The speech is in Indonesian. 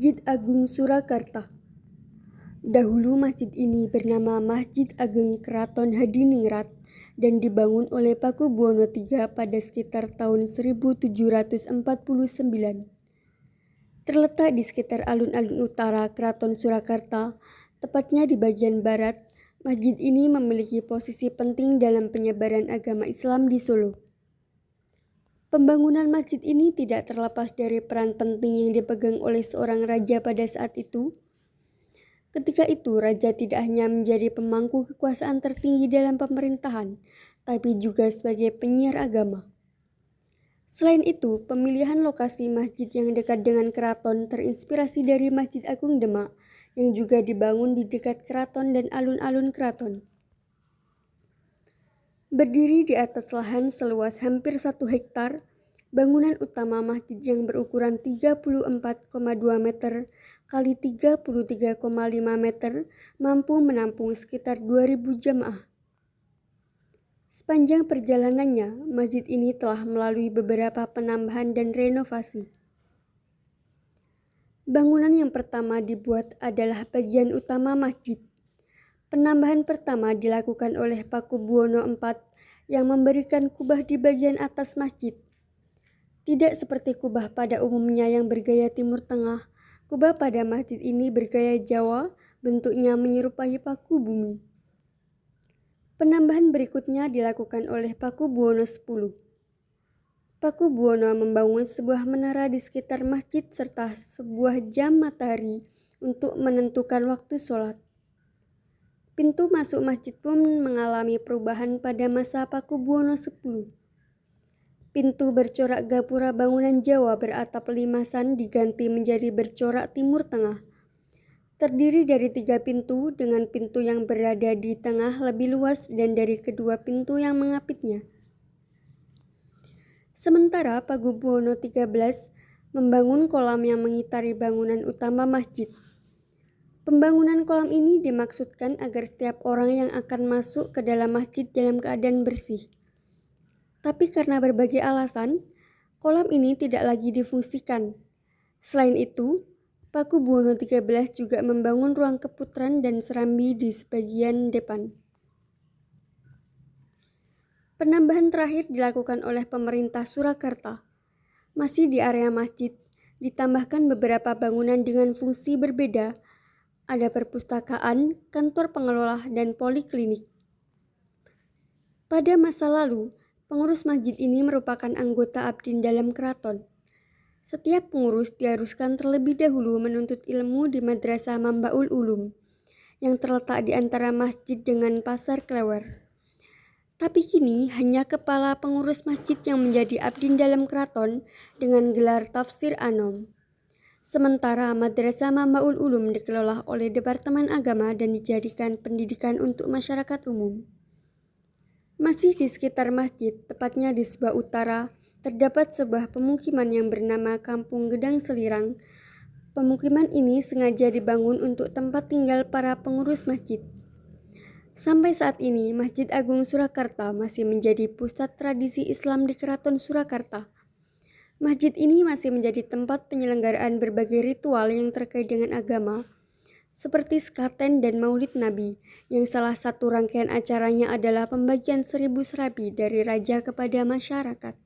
Masjid Agung Surakarta. Dahulu masjid ini bernama Masjid Agung Keraton Hadiningrat dan dibangun oleh Pakubuwono III pada sekitar tahun 1749. Terletak di sekitar alun-alun utara Keraton Surakarta, tepatnya di bagian barat, masjid ini memiliki posisi penting dalam penyebaran agama Islam di Solo. Pembangunan masjid ini tidak terlepas dari peran penting yang dipegang oleh seorang raja pada saat itu. Ketika itu, raja tidak hanya menjadi pemangku kekuasaan tertinggi dalam pemerintahan, tapi juga sebagai penyiar agama. Selain itu, pemilihan lokasi masjid yang dekat dengan keraton terinspirasi dari Masjid Agung Demak yang juga dibangun di dekat keraton dan alun-alun keraton. Berdiri di atas lahan seluas hampir 1 hektar, bangunan utama masjid yang berukuran 34,2 meter kali 33,5 meter mampu menampung sekitar 2.000 jamaah. Sepanjang perjalanannya, masjid ini telah melalui beberapa penambahan dan renovasi. Bangunan yang pertama dibuat adalah bagian utama masjid. Penambahan pertama dilakukan oleh Pakubuwono IV yang memberikan kubah di bagian atas masjid. Tidak seperti kubah pada umumnya yang bergaya Timur Tengah, kubah pada masjid ini bergaya Jawa, bentuknya menyerupai paku bumi. Penambahan berikutnya dilakukan oleh Pakubuwono X. Pakubuwono membangun sebuah menara di sekitar masjid serta sebuah jam matahari untuk menentukan waktu sholat. Pintu masuk masjid pun mengalami perubahan pada masa Pakubuwono X. Pintu bercorak gapura bangunan Jawa beratap limasan diganti menjadi bercorak Timur Tengah. Terdiri dari 3 pintu dengan pintu yang berada di tengah lebih luas dan dari kedua pintu yang mengapitnya. Sementara Pakubuwono XIII membangun kolam yang mengitari bangunan utama masjid. Pembangunan kolam ini dimaksudkan agar setiap orang yang akan masuk ke dalam masjid dalam keadaan bersih. Tapi karena berbagai alasan, kolam ini tidak lagi difungsikan. Selain itu, Pakubuwono XIII juga membangun ruang keputaran dan serambi di sebagian depan. Penambahan terakhir dilakukan oleh pemerintah Surakarta. Masih di area masjid, ditambahkan beberapa bangunan dengan fungsi berbeda. Ada perpustakaan, kantor pengelola, dan poliklinik. Pada masa lalu, pengurus masjid ini merupakan anggota abdin dalam keraton. Setiap pengurus diharuskan terlebih dahulu menuntut ilmu di Madrasah Mambaul Ulum, yang terletak di antara masjid dengan Pasar Klewer. Tapi kini hanya kepala pengurus masjid yang menjadi abdin dalam keraton dengan gelar Tafsir Anom. Sementara Madrasah Mambaul Ulum dikelola oleh Departemen Agama dan dijadikan pendidikan untuk masyarakat umum. Masih di sekitar masjid, tepatnya di sebelah utara, terdapat sebuah pemukiman yang bernama Kampung Gedang Selirang. Pemukiman ini sengaja dibangun untuk tempat tinggal para pengurus masjid. Sampai saat ini, Masjid Agung Surakarta masih menjadi pusat tradisi Islam di Keraton Surakarta. Masjid ini masih menjadi tempat penyelenggaraan berbagai ritual yang terkait dengan agama, seperti sekaten dan maulid Nabi, yang salah satu rangkaian acaranya adalah pembagian 1000 serabi dari raja kepada masyarakat.